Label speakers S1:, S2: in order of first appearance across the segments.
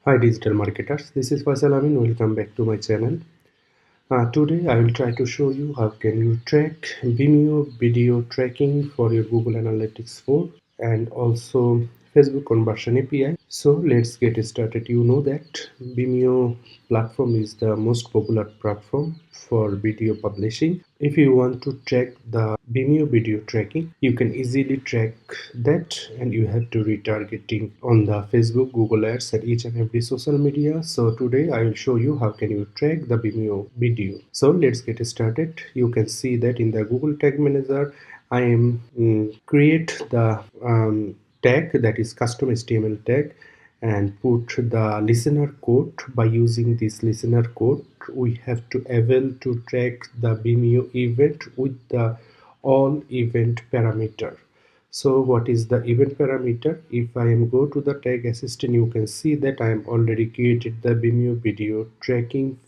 S1: Hi digital marketers, this is Faisal Amin. Welcome back to my channel. Today I will try to show you how can you track Vimeo video tracking for your Google Analytics 4 and also Facebook conversion API. So let's get started. You know that Vimeo platform is the most popular platform for video publishing. If you want to track the Vimeo video tracking, you can easily track that, and you have to retargeting on the Facebook, Google Ads, and each and every social media. So today I will show you how can you track the Vimeo video. So let's get started. You can see that in the Google Tag Manager I am create the tag, that is custom HTML tag, and put the listener code. By using this listener code, we have to able to track the Vimeo event with the all event parameter. So what is the event parameter? If I am go to the tag assistant, you can see that I am already created the Vimeo video tracking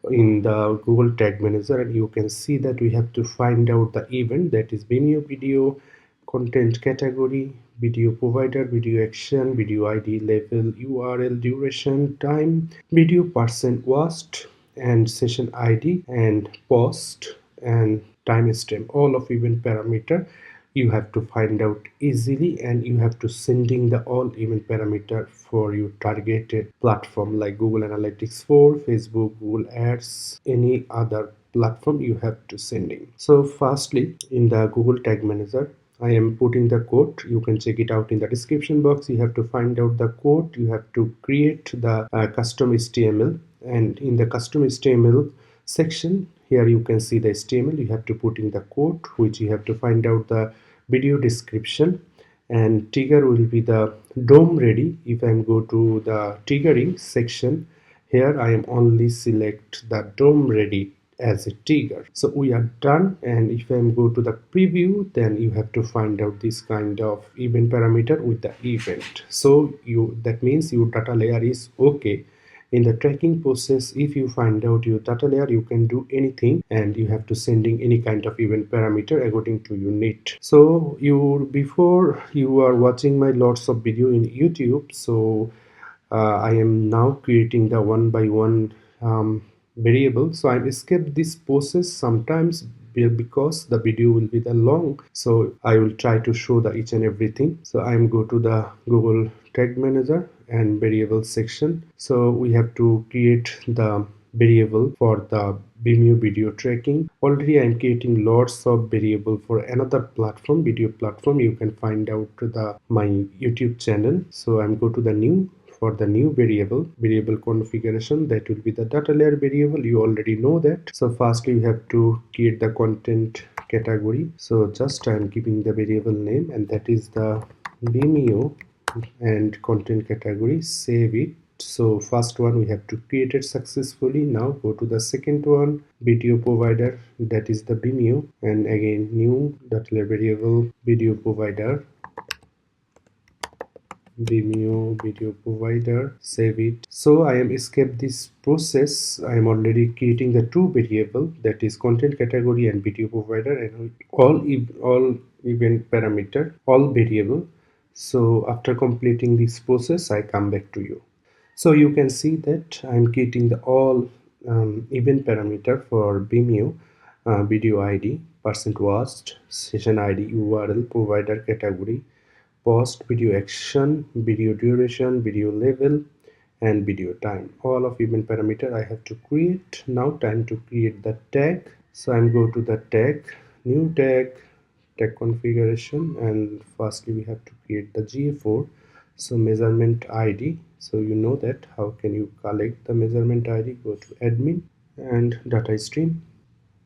S1: in the Google Tag Manager, and you can see that we have to find out the event, that is Vimeo video, content category, video provider, video action, video ID, level, URL, duration, time, video percent watched, and session ID, and post, and timestamp. All of event parameter you have to find out easily, and you have to sending the all event parameter for your targeted platform like Google Analytics 4, Facebook, Google Ads, any other platform you have to sending. So firstly, in the Google Tag Manager, I am putting the code. You can check it out in the description box. You have to find out the code. You have to create the custom HTML, and in the custom HTML section, here you can see the HTML. You have to put in the code, which you have to find out the video description, and trigger will be the DOM ready. If I go to the triggering section, here I am only select the DOM ready as a trigger. So we are done, and if I go to the preview, then you have to find out this kind of event parameter with the event. So that means your data layer is okay. In the tracking process, if you find out your data layer, you can do anything, and you have to sending any kind of event parameter according to your need. So before you are watching my lots of video in YouTube, so I am now creating the one by one variable. So I escape this process sometimes because the video will be the long, so I will try to show the each and everything. So I am go to the Google Tag Manager and variable section. So we have to create the variable for the Vimeo video tracking. Already I am creating lots of variable for another platform, video platform. You can find out my YouTube channel. So I'm go to the new. For the new variable configuration, that will be the data layer variable. You already know that. So firstly you have to create the content category. So just I am giving the variable name, and that is the Vimeo, and content category, save it. So first one we have to create it successfully. Now go to the second one, video provider, that is the Vimeo, and again new data layer variable, video provider, Vimeo video provider, save it. So I am escape this process. I am already creating the two variable, that is content category and video provider, and all event parameter, all variable. So after completing this process, I come back to you. So you can see that I am creating the all event parameter for Vimeo, video ID, percent watched, session ID, URL, provider category, post, video action, video duration, video level, and video time. All of event parameter I have to create. Now time to create the tag. So I'm go to the tag, new tag configuration, and firstly we have to create the GA4. So measurement ID. So you know that how can you collect the measurement ID? Go to admin and data stream,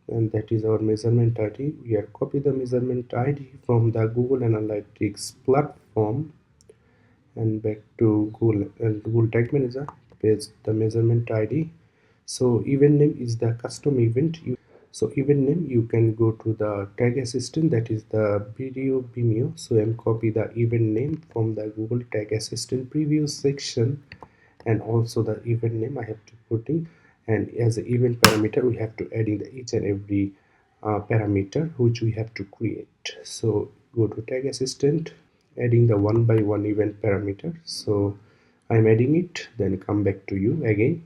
S1: and that is our measurement ID. We are copy the measurement ID from the Google Analytics platform and back to Google Tag Manager, paste the measurement ID. So event name is the custom event. So event name, you can go to the tag assistant, that is the video Vimeo. So I'm copy the event name from the Google Tag Assistant preview section, and also the event name I have to put in, and as an event parameter we have to add in each and every parameter which we have to create. So go to tag assistant, adding the one by one event parameter. So I'm adding it, then come back to you again.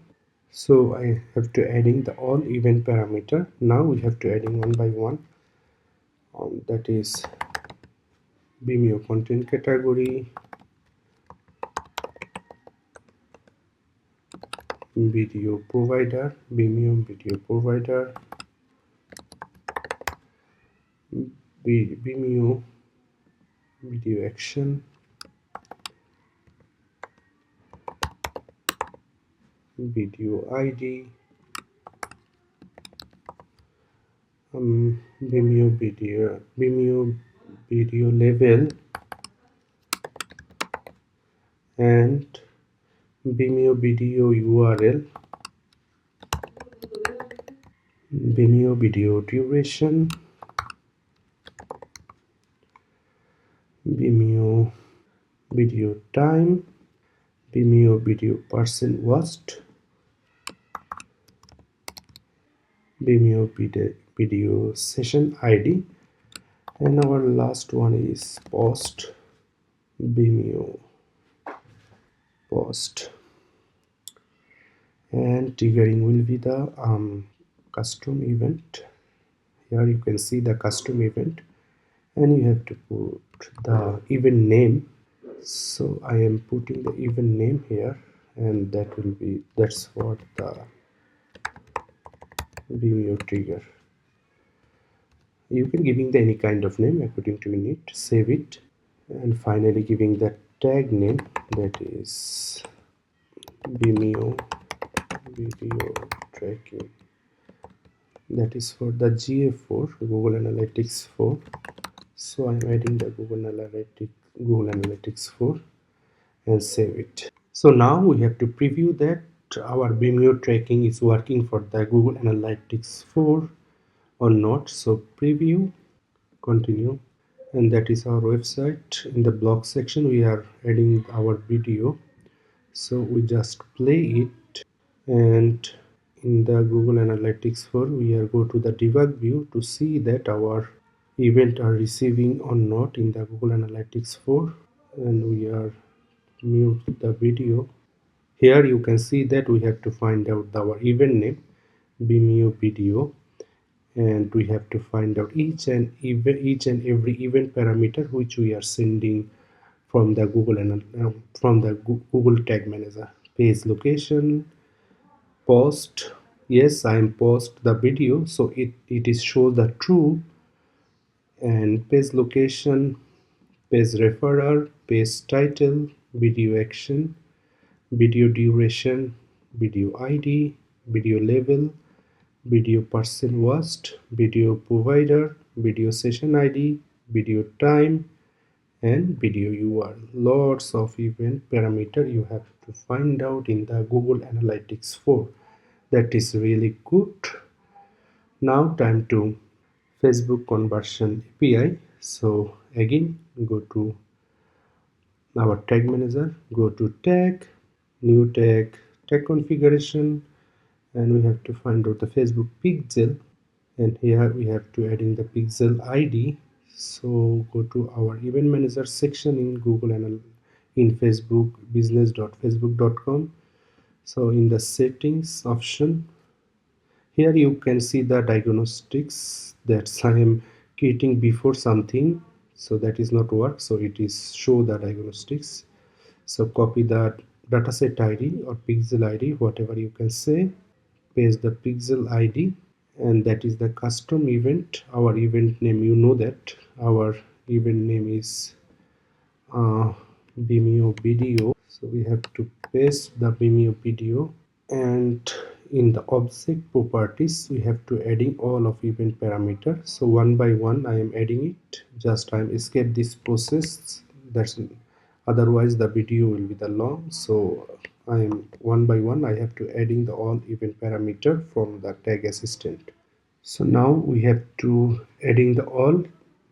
S1: So I have to adding the all event parameter. Now we have to adding one by one. That is Vimeo content category, video provider, Vimeo video provider, Vimeo video action, video ID, Vimeo video level, and Vimeo video URL, Vimeo video duration, Vimeo video time, Vimeo videoPercentWatched, Vimeo video session ID, and our last one is post, Vimeo post, and triggering will be the custom event. Here you can see the custom event, and you have to put the event name. So I am putting the event name here, and that's for the Vimeo trigger. You can giving the any kind of name according to your need. Save it, and finally giving the tag name, that is Vimeo video tracking. That is for the GA4, Google Analytics 4. So I'm adding the Google Analytics 4 and save it. So now we have to preview that our Vimeo tracking is working for the Google Analytics 4 or not. So preview, continue, and that is our website. In the blog section we are adding our video, so we just play it, and in the Google Analytics 4 we are go to the debug view to see that our event are receiving or not in the Google Analytics 4, and we are mute the video. Here you can see that we have to find out our event name, Vimeo video, and we have to find out each and every event parameter which we are sending from the Google Tag Manager. Page location, post, yes, I am post the video, so it is show the true, and page location, page referrer, page title, video action, video duration, video ID, video level, video person watched, video provider, video session ID, video time, and video URL. Lots of event parameter you have to find out in the Google Analytics 4. That is really good. Now time to Facebook conversion API. So again go to our tag manager, go to tag, new tag, tag configuration, and we have to find out the Facebook pixel, and here we have to add in the pixel ID. So go to our event manager section in Google and in Facebook business.facebook.com. So in the settings option, here you can see the diagnostics that I am creating before something, so that is not work, so it is show the diagnostics. So copy the dataset ID or pixel ID, whatever you can say, paste the pixel ID, and that is the custom event. Our event name, you know that our event name is Vimeo video, so we have to paste the Vimeo video, and in the object properties we have to adding all of event parameter. So one by one I am adding it, just I am escape this process, that's otherwise the video will be the long. So I am one by one I have to adding the all event parameter from the tag assistant. So now we have to adding the all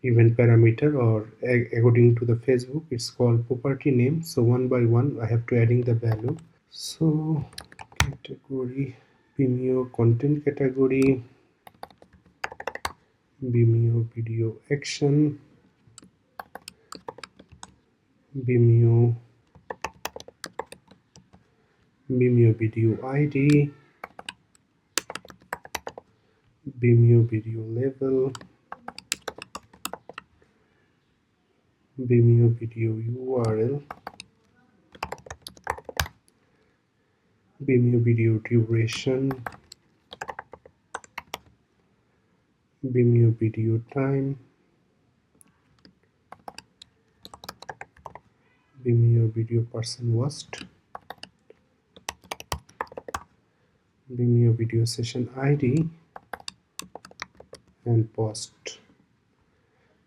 S1: event parameter, or according to the Facebook it's called property name. So one by one I have to adding the value. So category, Vimeo content category, Vimeo video action, Vimeo Vimeo video ID, Vimeo video level, Vimeo video URL, Vimeo video duration, Vimeo video time, Vimeo video person watched, Vimeo video session ID, and post.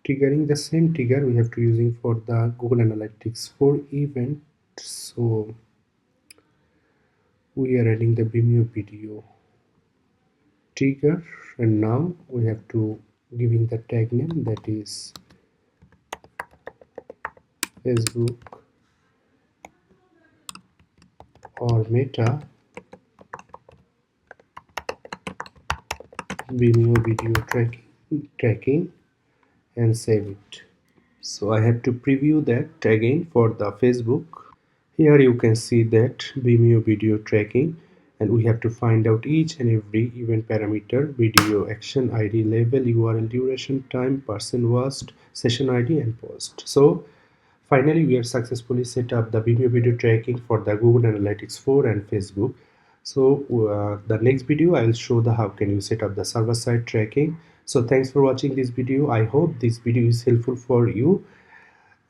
S1: Triggering the same trigger we have to using for the Google Analytics 4 event. So we are adding the Vimeo video trigger, and now we have to giving the tag name, that is Facebook or Meta Vimeo video tracking and save it. So I have to preview that again for the Facebook. Here you can see that Vimeo video tracking, and we have to find out each and every event parameter: video action ID, level, URL, duration, time, person watched, session ID, and post. So finally we have successfully set up the Vimeo video tracking for the Google Analytics 4 and Facebook. So the next video I will show the how can you set up the server side tracking. So thanks for watching this video. I hope this video is helpful for you,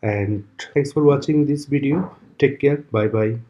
S1: and thanks for watching this video. Take care. Bye bye.